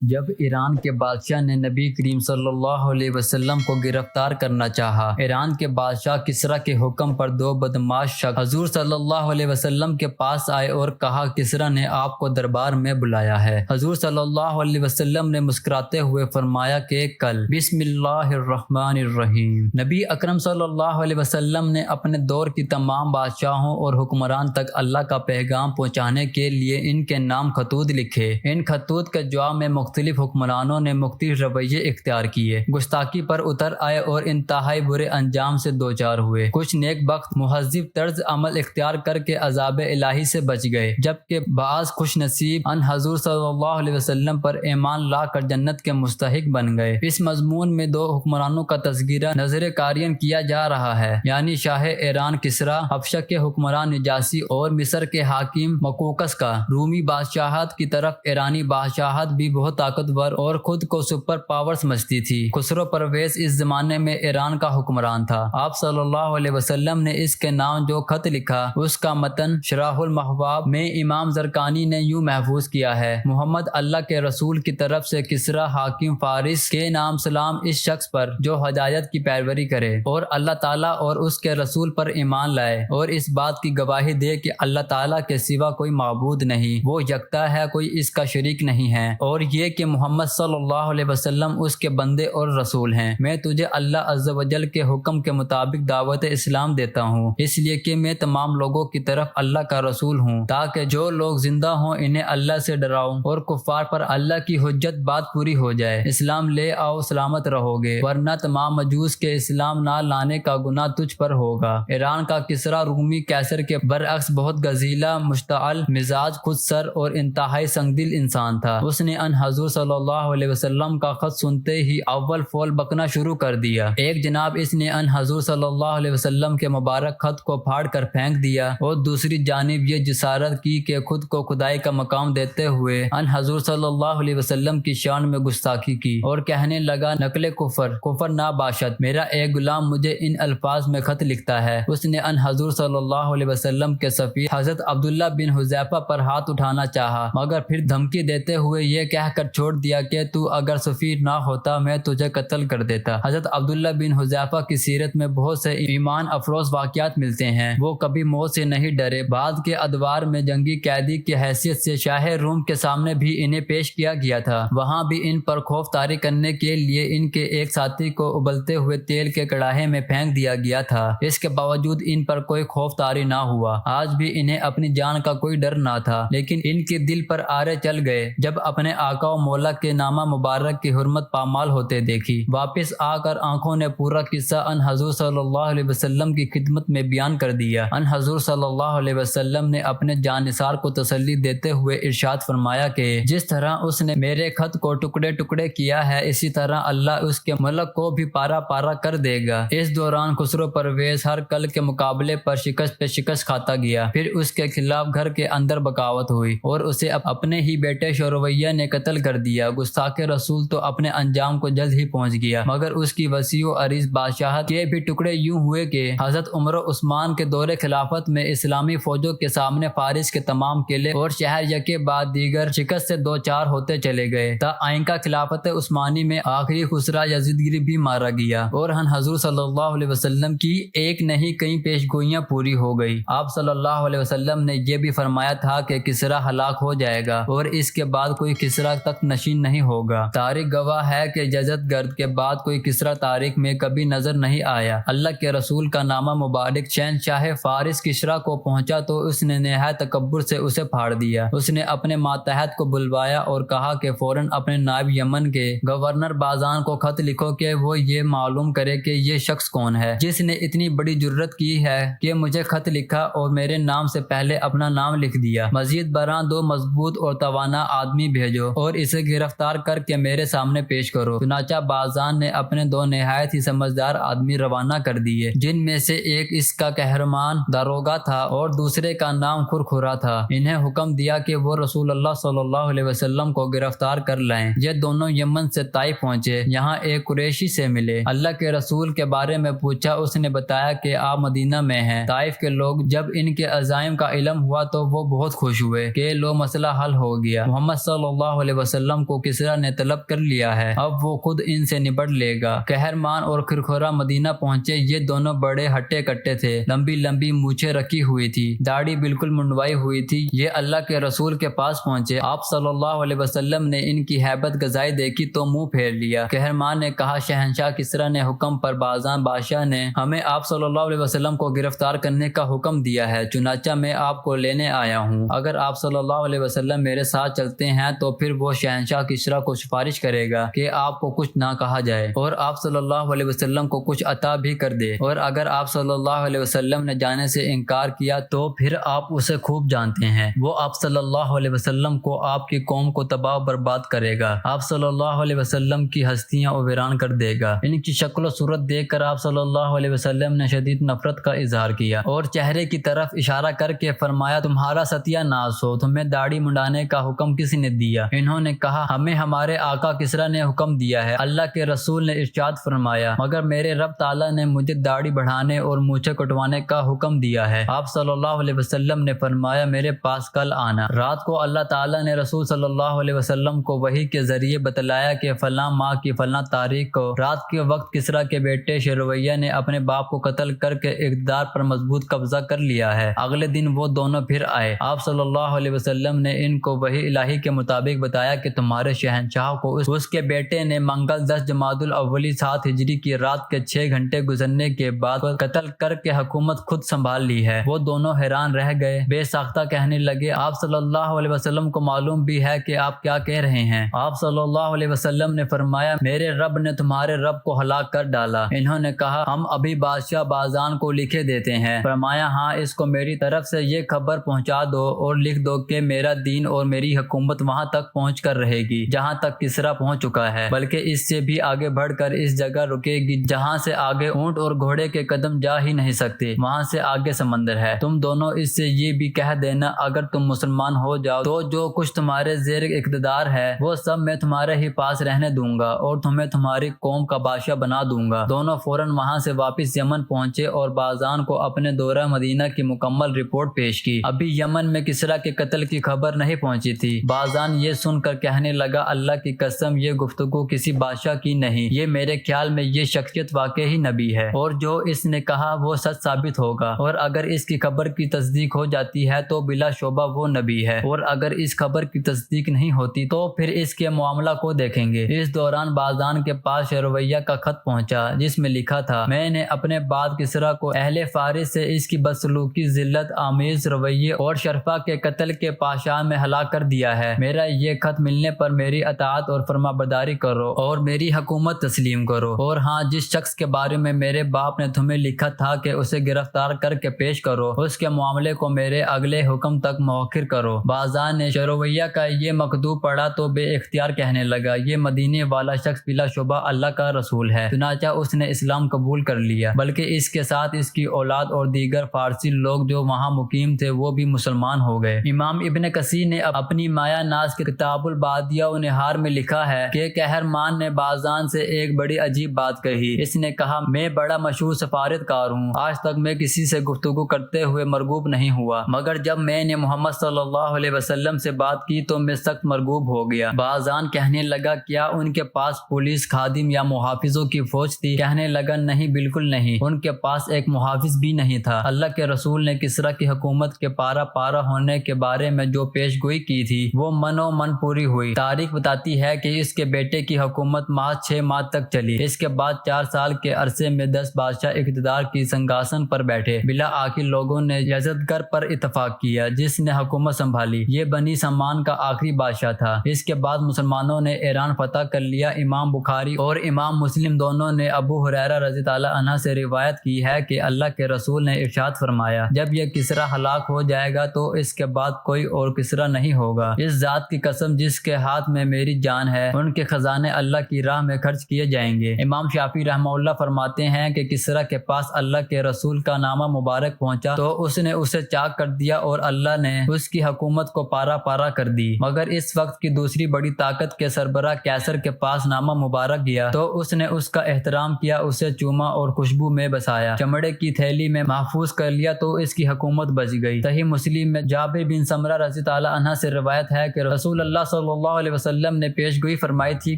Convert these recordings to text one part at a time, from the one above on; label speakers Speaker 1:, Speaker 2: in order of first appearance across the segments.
Speaker 1: جب ایران کے بادشاہ نے نبی کریم صلی اللہ علیہ وسلم کو گرفتار کرنا چاہا، ایران کے بادشاہ کسریٰ کے حکم پر دو بدمعاش شخص حضور صلی اللہ علیہ وسلم کے پاس آئے اور کہا کسریٰ نے آپ کو دربار میں بلایا ہے۔ حضور صلی اللہ علیہ وسلم نے مسکراتے ہوئے فرمایا کہ کل بسم اللہ الرحمن الرحیم۔ نبی اکرم صلی اللہ علیہ وسلم نے اپنے دور کی تمام بادشاہوں اور حکمران تک اللہ کا پیغام پہنچانے کے لیے ان کے نام خطوط لکھے۔ ان خطوط کے جواب میں مختلف حکمرانوں نے مختلف رویے اختیار کیے، گستاخی پر اتر آئے اور انتہائی برے انجام سے دوچار ہوئے۔ کچھ نیک بخت مہذب طرز عمل اختیار کر کے عذاب الہی سے بچ گئے، جبکہ بعض خوش نصیب ان حضور صلی اللہ علیہ وسلم پر ایمان لا کر جنت کے مستحق بن گئے۔ اس مضمون میں دو حکمرانوں کا تذکرہ نظر قارئین کیا جا رہا ہے، یعنی شاہ ایران کسریٰ، حبشہ کے حکمران نجاشی اور مصر کے حاکم مقوقس کا۔ رومی بادشاہت کی طرف ایرانی بادشاہت بھی بہت طاقتور اور خود کو سپر پاور سمجھتی تھی۔ خسرو پرویز اس زمانے میں ایران کا حکمران تھا۔ آپ صلی اللہ علیہ وسلم نے اس کے نام جو خط لکھا، اس کا متن شرح المحباب میں امام زرقانی نے یوں محفوظ کیا ہے: محمد اللہ کے رسول کی طرف سے کسریٰ حاکم فارس کے نام سلام اس شخص پر جو ہدایت کی پیروی کرے اور اللہ تعالیٰ اور اس کے رسول پر ایمان لائے اور اس بات کی گواہی دے کہ اللہ تعالیٰ کے سوا کوئی معبود نہیں، وہ یکتا ہے، کوئی اس کا شریک نہیں ہے، اور یہ کہ محمد صلی اللہ علیہ وسلم اس کے بندے اور رسول ہیں۔ میں تجھے اللہ عز و جل کے حکم کے مطابق دعوت اسلام دیتا ہوں، اس لیے کہ میں تمام لوگوں کی طرف اللہ کا رسول ہوں، تاکہ جو لوگ زندہ ہوں انہیں اللہ سے ڈراؤں اور کفار پر اللہ کی حجت بات پوری ہو جائے۔ اسلام لے آؤ، سلامت رہو گے، ورنہ تمام مجوس کے اسلام نہ لانے کا گناہ تجھ پر ہوگا۔ ایران کا کسریٰ رومی قیصر کے برعکس بہت غضیلا، مشتعل مزاج، خود سر اور انتہائی سنگدل انسان تھا۔ اس نے ان حضور صلی اللہ علیہ وسلم کا خط سنتے ہی اول فول بکنا شروع کر دیا۔ ایک جناب اس نے ان حضور صلی اللہ علیہ وسلم کے مبارک خط کو پھاڑ کر پھینک دیا اور دوسری جانب یہ جسارت کی کہ خود کو خدائی کا مقام دیتے ہوئے ان حضور صلی اللہ علیہ وسلم کی شان میں گستاخی کی اور کہنے لگا نقل کفر نہ باشد، میرا ایک غلام مجھے ان الفاظ میں خط لکھتا ہے۔ اس نے ان حضور صلی اللہ علیہ وسلم کے سفیر حضرت عبداللہ بن حذیفہ پر ہاتھ اٹھانا چاہا، مگر پھر دھمکی دیتے ہوئے یہ کہہ کر چھوڑ دیا کہ تو اگر سفیر نہ ہوتا میں تجھے قتل کر دیتا۔ حضرت عبداللہ بن حذیفہ کی سیرت میں بہت سے ایمان افروز واقعات ملتے ہیں۔ وہ کبھی موت سے نہیں ڈرے، بعد کے ادوار میں جنگی قیدی کی حیثیت سے شاہ روم کے سامنے بھی انہیں پیش کیا گیا تھا، وہاں بھی ان پر خوف طاری کرنے کے لیے ان کے ایک ساتھی کو ابلتے ہوئے تیل کے کڑاہے میں پھینک دیا گیا تھا۔ اس کے باوجود ان پر کوئی خوف طاری نہ ہوا۔ آج بھی انہیں اپنی جان کا کوئی ڈر نہ تھا، لیکن ان کے دل پر آرے چل گئے جب اپنے آقا و مولا کے نامہ مبارک کی حرمت پامال ہوتے دیکھی۔ واپس آ کر آنکھوں نے پورا قصہ ان حضور صلی اللہ علیہ وسلم کی خدمت میں بیان کر دیا۔ ان حضور صلی اللہ علیہ وسلم نے اپنے جانثار کو تسلی دیتے ہوئے ارشاد فرمایا کہ جس طرح اس نے میرے خط کو ٹکڑے ٹکڑے کیا ہے، اسی طرح اللہ اس کے ملک کو بھی پارا پارا کر دے گا۔ اس دوران خسرو پرویز ہر کل کے مقابلے پر شکست پہ شکست کھاتا گیا۔ پھر اس کے خلاف گھر کے اندر بغاوت ہوئی اور اسے اپنے ہی بیٹے شورویہ نے قتل کر دیا۔ گستاخ رسول تو اپنے انجام کو جلد ہی پہنچ گیا، مگر اس کی وسیع و عریض بادشاہت کے بھی ٹکڑے یوں ہوئے کہ حضرت عمر و عثمان کے دور خلافت میں اسلامی فوجوں کے سامنے فارس کے تمام قلعے اور شہر یکے بعد دیگر شکست سے دو چار ہوتے چلے گئے، تا آئینکا خلافت عثمانی میں آخری خسرہ یزیدگری بھی مارا گیا اور ہن حضور صلی اللہ علیہ وسلم کی ایک نہیں کئی پیش گوئیاں پوری ہو گئی۔ آپ صلی اللہ علیہ وسلم نے یہ بھی فرمایا تھا کہ کسریٰ ہلاک ہو جائے گا اور اس کے بعد کوئی کسریٰ تک نشین نہیں ہوگا۔ تاریخ گواہ ہے کہ یزد گرد کے بعد کوئی کسریٰ تاریخ میں کبھی نظر نہیں آیا۔ اللہ کے رسول کا نامہ مبارک شہنشاہ فارس کسریٰ کو پہنچا تو اس نے نہایت تکبر سے اسے پھاڑ دیا۔ اس نے اپنے ماتحت کو بلوایا اور کہا کہ فوراً اپنے نائب یمن کے گورنر بازان کو خط لکھو کہ وہ یہ معلوم کرے کہ یہ شخص کون ہے جس نے اتنی بڑی جرت کی ہے کہ مجھے خط لکھا اور میرے نام سے پہلے اپنا نام لکھ دیا۔ مزید برآں دو مضبوط اور توانا آدمی بھیجو اور اسے گرفتار کر کے میرے سامنے پیش کرو۔ چنانچہ بازان نے اپنے دو نہایت ہی سمجھدار آدمی روانہ کر دیے، جن میں سے ایک اس کا قہرمان داروغہ تھا اور دوسرے کا نام خرخرا تھا۔ انہیں حکم دیا کہ وہ رسول اللہ صلی اللہ علیہ وسلم کو گرفتار کر لائیں۔ یہ دونوں یمن سے طائف پہنچے، یہاں ایک قریشی سے ملے، اللہ کے رسول کے بارے میں پوچھا۔ اس نے بتایا کہ آپ مدینہ میں ہیں۔ طائف کے لوگ جب ان کے عزائم کا علم ہوا تو وہ بہت خوش ہوئے کہ لو مسئلہ حل ہو گیا۔ محمد صلی اللہ علیہ وسلم کو کسرا نے طلب کر لیا ہے، اب وہ خود ان سے نبٹ لے گا۔ قہرمان اور کھرکھورا مدینہ پہنچے۔ یہ دونوں بڑے ہٹے کٹے تھے، لمبی لمبی مونچھیں رکھی ہوئی تھی، داڑھی بالکل منڈوائی ہوئی تھی۔ یہ اللہ کے رسول کے پاس پہنچے۔ آپ صلی اللہ علیہ وسلم نے ان کی ہیبت غذائی دیکھی تو منہ پھیر لیا۔ قہرمان نے کہا، شہنشاہ کسرا نے حکم پر بازان بادشاہ نے ہمیں آپ صلی اللہ علیہ وسلم کو گرفتار کرنے کا حکم دیا ہے، چنانچہ میں آپ کو لینے آیا ہوں۔ اگر آپ صلی اللہ علیہ وسلم میرے ساتھ چلتے ہیں تو پھر وہ شہنشاہ کسرا کو سفارش کرے گا کہ آپ کو کچھ نہ کہا جائے اور آپ صلی اللہ علیہ وسلم کو کچھ عطا بھی کر دے، اور اگر آپ صلی اللہ علیہ وسلم نے جانے سے انکار کیا تو پھر آپ اسے خوب جانتے ہیں، وہ آپ صلی اللہ علیہ وسلم کو آپ کی قوم کو تباہ و برباد کرے گا، آپ صلی اللہ علیہ وسلم کی ہستیاں ویران کر دے گا۔ ان کی شکل و صورت دیکھ کر آپ صلی اللہ علیہ وسلم نے شدید نفرت کا اظہار کیا اور چہرے کی طرف اشارہ کر کے فرمایا، تمہارا ستیہ ناس ہو، تمہیں داڑھی منڈانے کا حکم کس نے دیا؟ انہوں نے کہا، ہمیں ہمارے آقا کسرا نے حکم دیا ہے۔ اللہ کے رسول نے ارشاد فرمایا، مگر میرے رب تعالیٰ نے مجھے داڑھی بڑھانے اور مونچھیں کٹوانے کا حکم دیا ہے۔ آپ صلی اللہ علیہ وسلم نے فرمایا، میرے پاس کل آنا۔ رات کو اللہ تعالیٰ نے رسول صلی اللہ علیہ وسلم کو وحی کے ذریعے بتلایا کہ فلاں ماہ کی فلاں تاریخ کو رات کے وقت کسرا کے بیٹے شیرویہ نے اپنے باپ کو قتل کر کے اقتدار پر مضبوط قبضہ کر لیا ہے۔ اگلے دن وہ دونوں پھر آئے۔ آپ صلی اللہ علیہ وسلم نے ان کو وحی الہی کے مطابق بتایا کہ تمہارے شہنشاہ کو اس کے بیٹے نے منگل 10 جمادی الاولی 7 ہجری کی رات کے 6 گھنٹے گزرنے کے بعد قتل کر کے حکومت خود سنبھال لی ہے۔ وہ دونوں حیران رہ گئے، بے ساختہ کہنے لگے، آپ صلی اللہ علیہ وسلم کو معلوم بھی ہے کہ آپ کیا کہہ رہے ہیں؟ آپ صلی اللہ علیہ وسلم نے فرمایا، میرے رب نے تمہارے رب کو ہلاک کر ڈالا۔ انہوں نے کہا، ہم ابھی بادشاہ بازان کو لکھے دیتے ہیں۔ فرمایا، ہاں، اس کو میری طرف سے یہ خبر پہنچا دو اور لکھ دو کہ میرا دین اور میری حکومت وہاں تک پہنچ کر رہے گی جہاں تک کسرا پہنچ چکا ہے، بلکہ اس سے بھی آگے بڑھ کر اس جگہ رکے گی جہاں سے آگے اونٹ اور گھوڑے کے قدم جا ہی نہیں سکتے، وہاں سے آگے سمندر ہے۔ تم دونوں اس سے یہ بھی کہہ دینا، اگر تم مسلمان ہو جاؤ تو جو کچھ تمہارے زیر اقتدار ہے وہ سب میں تمہارے ہی پاس رہنے دوں گا اور تمہیں تمہاری قوم کا بادشاہ بنا دوں گا۔ دونوں فوراً وہاں سے واپس یمن پہنچے اور بازان کو اپنے دورہ مدینہ کی مکمل رپورٹ پیش کی۔ ابھی یمن میں کسرا کے قتل کی خبر نہیں پہنچی تھی۔ بازان یہ سن کر کہنے لگا، اللہ کی قسم، یہ گفتگو کسی بادشاہ کی نہیں، یہ میرے خیال میں یہ شخصیت واقعی نبی ہے اور جو اس نے کہا وہ سچ ثابت ہوگا، اور اگر اس کی خبر کی تصدیق ہو جاتی ہے تو بلا شبہ وہ نبی ہے، اور اگر اس خبر کی تصدیق نہیں ہوتی تو پھر اس کے معاملہ کو دیکھیں گے۔ اس دوران بازان کے پاس شیرویہ کا خط پہنچا جس میں لکھا تھا، میں نے اپنے بعد کسرا کو اہل فارس سے اس کی بدسلوکی، ذلت آمیز رویے اور شرفا کے قتل کے پاشا میں ہلاک کر دیا ہے۔ میرا یہ خط ملنے پر میری اطاعت اور فرما برداری کرو اور میری حکومت تسلیم کرو، اور ہاں، جس شخص کے بارے میں میرے باپ نے تمہیں لکھا تھا کہ اسے گرفتار کر کے پیش کرو، اس کے معاملے کو میرے اگلے حکم تک مؤخر کرو۔ بازان نے شیرویہ کا یہ مکتوب پڑھا تو بے اختیار کہنے لگا، یہ مدینے والا شخص بلا شبہ اللہ کا رسول ہے۔ چنانچہ اس نے اسلام قبول کر لیا، بلکہ اس کے ساتھ اس کی اولاد اور دیگر فارسی لوگ جو وہاں مقیم تھے وہ بھی مسلمان ہو گئے۔ امام ابن کثیر نے اپنی مایا ناز کے کتاب البادیہ و نہار میں لکھا ہے کہ قہرمان نے بازان سے ایک بڑی عجیب بات کہی۔ اس نے کہا، میں بڑا مشہور سفارتکار ہوں، آج تک میں کسی سے گفتگو کرتے ہوئے مرغوب نہیں ہوا، مگر جب میں نے محمد صلی اللہ علیہ وسلم سے بات کی تو میں سخت مرغوب ہو گیا۔ بازان کہنے لگا، کیا ان کے پاس پولیس، خادم یا محافظوں کی فوج تھی؟ کہنے لگا، نہیں، بالکل نہیں، ان کے پاس ایک محافظ بھی نہیں تھا۔ اللہ کے رسول نے کسرا کی حکومت کے پارا پارا ہونے کے بارے میں جو پیش گوئی کی تھی وہ من و من پوری ہوئی۔ تاریخ بتاتی ہے کہ اس کے بیٹے کی حکومت محض 6 ماہ تک چلی۔ اس کے بعد 4 سال کے عرصے میں 10 بادشاہ اقتدار کی سنگاسن پر بیٹھے۔ بلا آخر لوگوں نے یزدگرد پر اتفاق کیا جس نے حکومت سنبھالی۔ یہ بنی سمان کا آخری بادشاہ تھا۔ اس کے بعد مسلمانوں نے ایران فتح کر لیا۔ امام بخاری اور امام مسلم دونوں نے ابو ہریرہ رضی اللہ عنہ سے روایت کی ہے کہ اللہ کے رسول نے ارشاد فرمایا، جب یہ کسرا ہلاک ہو جائے گا تو اس کے بعد کوئی اور کسرا نہیں ہوگا۔ اس ذات کی قسم جس کے ہاتھ میں میری جان ہے، ان کے خزانے اللہ کی راہ میں خرچ کیے جائیں گے۔ امام شافعی رحمہ اللہ فرماتے ہیں کہ کسرا کے پاس اللہ کے رسول کا نامہ مبارک پہنچا تو اس نے اسے چاک کر دیا اور اللہ نے اس کی حکومت کو پارا پارا کر دی، مگر اس وقت کی دوسری بڑی طاقت کے سربراہ کیسر کے پاس نامہ مبارک گیا تو اس نے اس کا احترام کیا، اسے چوما اور خوشبو میں بسایا، چمڑے کی تھیلی میں محفوظ کر لیا تو اس کی حکومت بچ گئی۔ صحیح مسلم میں جابر بن سمرہ رضی اللہ عنہ سے روایت ہے کہ رسول اللہ صلی صلی اللہ علیہ وسلم نے پیش گوئی فرمائی تھی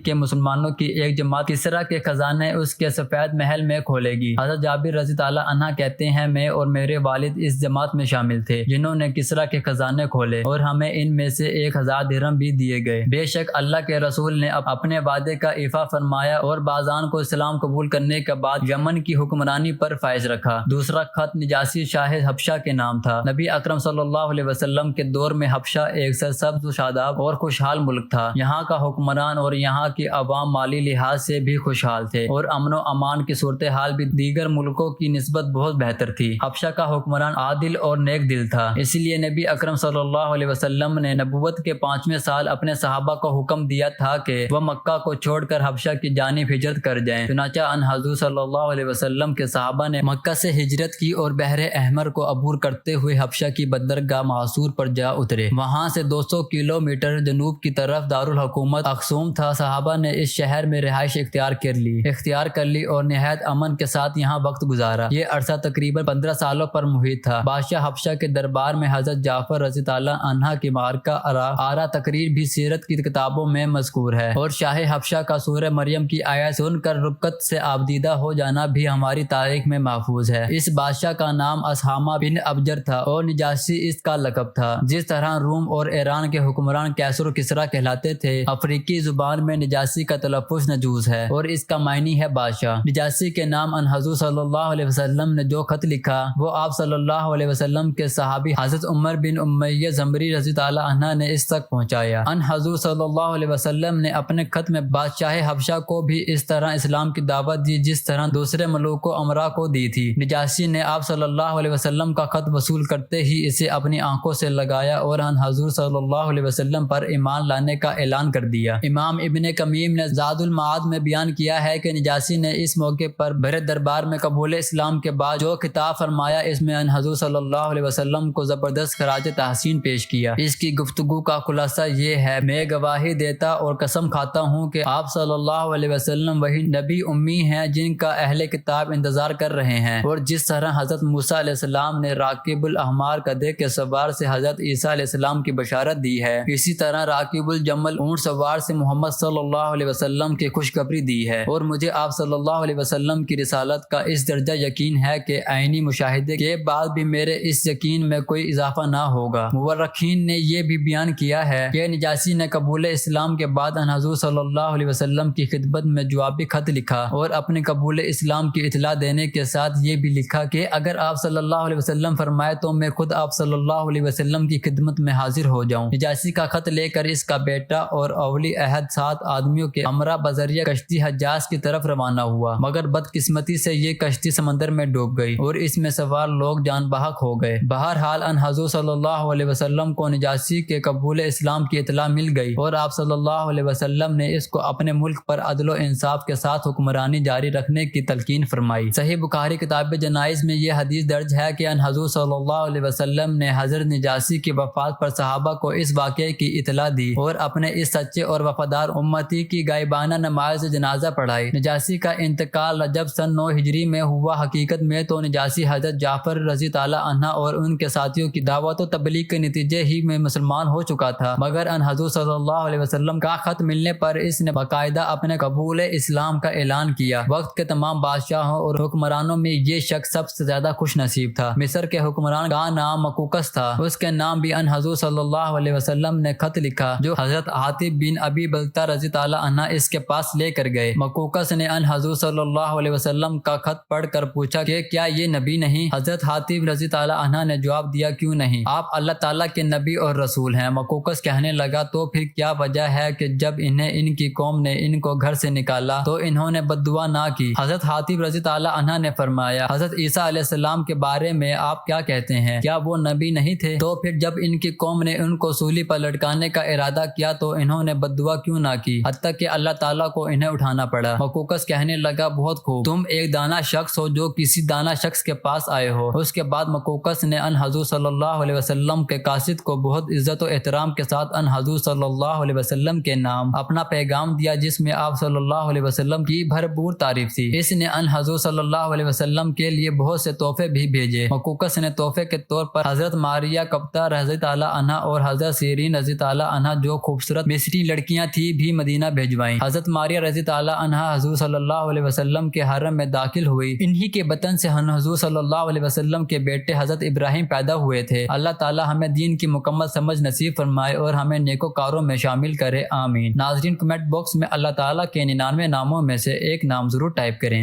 Speaker 1: کہ مسلمانوں کی ایک جماعت کسرا کے خزانے اس کے سفید محل میں کھولے گی۔ حضرت جابر رضی اللہ عنہ کہتے ہیں میں اور میرے والد اس جماعت میں شامل تھے جنہوں نے کسرا کے خزانے کھولے اور ہمیں ان میں سے 1000 درہم بھی دیے گئے۔ بے شک اللہ کے رسول نے اپنے وعدے کا ایفا فرمایا اور بازان کو اسلام قبول کرنے کے بعد یمن کی حکمرانی پر فائز رکھا۔ دوسرا خط نجاشی شاہ حبشہ کے نام تھا۔ نبی اکرم صلی اللہ علیہ وسلم کے دور میں حبشہ ایک سرسبز و شاداب اور خوشحال ملک تھا۔ یہاں کا حکمران اور یہاں کی عوام مالی لحاظ سے بھی خوشحال تھے اور امن و امان کی صورتحال بھی دیگر ملکوں کی نسبت بہت بہتر تھی۔ حبشہ کا حکمران عادل اور نیک دل تھا، اس لیے نبی اکرم صلی اللہ علیہ وسلم نے نبوت کے 5ویں سال اپنے صحابہ کو حکم دیا تھا کہ وہ مکہ کو چھوڑ کر حبشہ کی جانب ہجرت کر جائیں۔ چنانچہ ان حضور صلی اللہ علیہ وسلم کے صحابہ نے مکہ سے ہجرت کی اور بحر احمر کو عبور کرتے ہوئے حبشہ کی بندرگاہ معصور پر جا اترے۔ وہاں سے 200 کلومیٹر جنوب کی طرف دارالحکومت اخسوم تھا۔ صحابہ نے اس شہر میں رہائش اختیار کر لی اور نہایت امن کے ساتھ یہاں وقت گزارا۔ یہ عرصہ تقریباً 15 سالوں پر محیط تھا۔ بادشاہ حبشہ کے دربار میں حضرت جعفر رضی اللہ عنہ کی معرکہ آرا تقریر بھی سیرت کی کتابوں میں مذکور ہے اور شاہ حبشہ کا سورہ مریم کی آیت سن کر ربکت سے آبدیدہ ہو جانا بھی ہماری تاریخ میں محفوظ ہے۔ اس بادشاہ کا نام اسحامہ بن ابجر تھا اور نجاشی اس کا لقب تھا۔ جس طرح روم اور ایران کے حکمران کیسر و کسرا کہلاتے تھے، افریقی زبان میں نجاشی کا تلفظ نجوس ہے اور اس کا معنی ہے بادشاہ۔ نجاشی کے نام ان حضور صلی اللہ علیہ وسلم نے جو خط لکھا وہ آپ صلی اللہ علیہ وسلم کے صحابی حضرت عمر بن امیہ زمری رضی اللہ عنہ نے اس تک پہنچایا۔ ان حضور صلی اللہ علیہ وسلم نے اپنے خط میں بادشاہ حبشہ کو بھی اس طرح اسلام کی دعوت دی جس طرح دوسرے ملوک و امراء کو دی تھی۔ نجاشی نے آپ صلی اللہ علیہ وسلم کا خط وصول کرتے ہی اسے اپنی آنکھوں سے لگایا اور ان حضور صلی اللہ علیہ وسلم پر ایمان لانے کا اعلان کر دیا۔ امام ابن کمیم نے زاد المعاد میں بیان کیا ہے کہ نجاشی نے اس موقع پر بر دربار میں قبول اسلام کے بعد جو خطاب فرمایا اس میں ان حضور صلی اللہ علیہ وسلم کو زبردست خراج تحسین پیش کیا۔ اس کی گفتگو کا خلاصہ یہ ہے، میں گواہی دیتا اور قسم کھاتا ہوں کہ آپ صلی اللہ علیہ وسلم وہی نبی امی ہیں جن کا اہل کتاب انتظار کر رہے ہیں، اور جس طرح حضرت موسیٰ علیہ السلام نے راکب الاحمار گدھے کے سوار سے حضرت عیسیٰ علیہ السلام کی بشارت دی ہے، اسی طرح راکب الجمل اونٹ سوار سے محمد صلی اللہ علیہ وسلم کی خوشخبری دی ہے۔ اور مجھے آپ صلی اللہ علیہ وسلم کی رسالت کا اس درجہ یقین ہے کہ عینی مشاہدے کے بعد بھی میرے اس یقین میں کوئی اضافہ نہ ہوگا۔ مورخین نے یہ بھی بیان کیا ہے کہ نجاشی نے قبول اسلام کے بعد ان حضور صلی اللہ علیہ وسلم کی خدمت میں جوابی خط لکھا اور اپنے قبول اسلام کی اطلاع دینے کے ساتھ یہ بھی لکھا کہ اگر آپ صلی اللہ علیہ وسلم فرمائے تو میں خود آپ صلی اللہ علیہ وسلم کی خدمت میں حاضر ہو جاؤں۔ نجاشی کا خط لے کر اس کا بیٹا اور اولی عہد 7 آدمیوں کے امراء بذریعہ کشتی حجاز کی طرف روانہ ہوا، مگر بدقسمتی سے یہ کشتی سمندر میں ڈوب گئی اور اس میں سوار لوگ جان بحق ہو گئے۔ بہرحال ان حضور صلی اللہ علیہ وسلم کو نجاشی کے قبول اسلام کی اطلاع مل گئی اور آپ صلی اللہ علیہ وسلم نے اس کو اپنے ملک پر عدل و انصاف کے ساتھ حکمرانی جاری رکھنے کی تلقین فرمائی۔ صحیح بخاری کتاب جنائز میں یہ حدیث درج ہے کہ ان حضور صلی اللہ علیہ وسلم نے حضرت نجاشی کی وفات پر صحابہ کو اس واقعے کی اطلاع دی اور اپنے اس سچے اور وفادار امتی کی غائبانہ نماز جنازہ پڑھائی۔ نجاشی کا انتقال جب سن 9 ہجری میں ہوا، حقیقت میں تو نجاشی حضرت جعفر رضی اللہ عنہ اور ان کے ساتھیوں کی دعوت و تبلیغ کے نتیجے ہی میں مسلمان ہو چکا تھا، مگر ان حضور صلی اللہ علیہ وسلم کا خط ملنے پر اس نے باقاعدہ اپنے قبول اسلام کا اعلان کیا۔ وقت کے تمام بادشاہوں اور حکمرانوں میں یہ شخص سب سے زیادہ خوش نصیب تھا۔ مصر کے حکمران کا نام مقوقس تھا، اس کے نام بھی ان حضور صلی اللہ علیہ وسلم نے خط لکھا جو حضرت حاتب بن ابی بلتہ رضی اللہ عنہ اس کے پاس لے کر گئے۔ مقوقس نے ان حضور صلی اللہ علیہ وسلم کا خط پڑھ کر پوچھا کہ کیا یہ نبی نہیں؟ حضرت حاتب رضی اللہ عنہ نے جواب دیا، کیوں نہیں، آپ اللہ تعالیٰ کے نبی اور رسول ہیں۔ مقوقس کہنے لگا، تو پھر کیا وجہ ہے کہ جب انہیں ان کی قوم نے ان کو گھر سے نکالا تو انہوں نے بد دعا نہ کی؟ حضرت حاتب رضی اللہ عنہ نے فرمایا، حضرت عیسیٰ علیہ السلام کے بارے میں آپ کیا کہتے ہیں؟ کیا وہ نبی نہیں تھے؟ تو پھر جب ان کی قوم نے ان کو سولی پر لٹکانے کا ارادہ کیا تو انہوں نے بد دعا کیوں نہ کی حتیٰ کہ اللہ تعالیٰ کو انہیں اٹھانا پڑا؟ مقوقس کہنے لگا، بہت خوب، تم ایک دانا شخص ہو جو کسی دانا شخص کے پاس آئے ہو۔ اس کے بعد مقوقس نے ان حضور صلی اللہ علیہ وسلم کے قاصد کو بہت عزت و احترام کے ساتھ ان حضور صلی اللہ علیہ وسلم کے نام اپنا پیغام دیا جس میں آپ صلی اللہ علیہ وسلم کی بھرپور تعریف تھی۔ اس نے ان حضور صلی اللہ علیہ وسلم کے لیے بہت سے تحفے بھی بھیجے۔ مقوقس نے تحفے کے طور پر حضرت ماریہ کپتا رضی اللہ عنہ اور حضرت سیرین رضی اللہ عنہ عنہ جو خوبصورت مصری لڑکیاں تھی بھی مدینہ بھیجوائیں۔ حضرت ماریہ رضی تعالی عنہ حضور صلی اللہ علیہ وسلم کے حرم میں داخل ہوئی۔ انہی کے بطن سے حضور صلی اللہ علیہ وسلم کے بیٹے حضرت ابراہیم پیدا ہوئے تھے۔ اللہ تعالی ہمیں دین کی مکمل سمجھ نصیب فرمائے اور ہمیں نیکوکاروں میں شامل کرے، آمین۔ ناظرین، کمنٹ باکس میں اللہ تعالیٰ کے 99 ناموں میں سے ایک نام ضرور ٹائپ کریں۔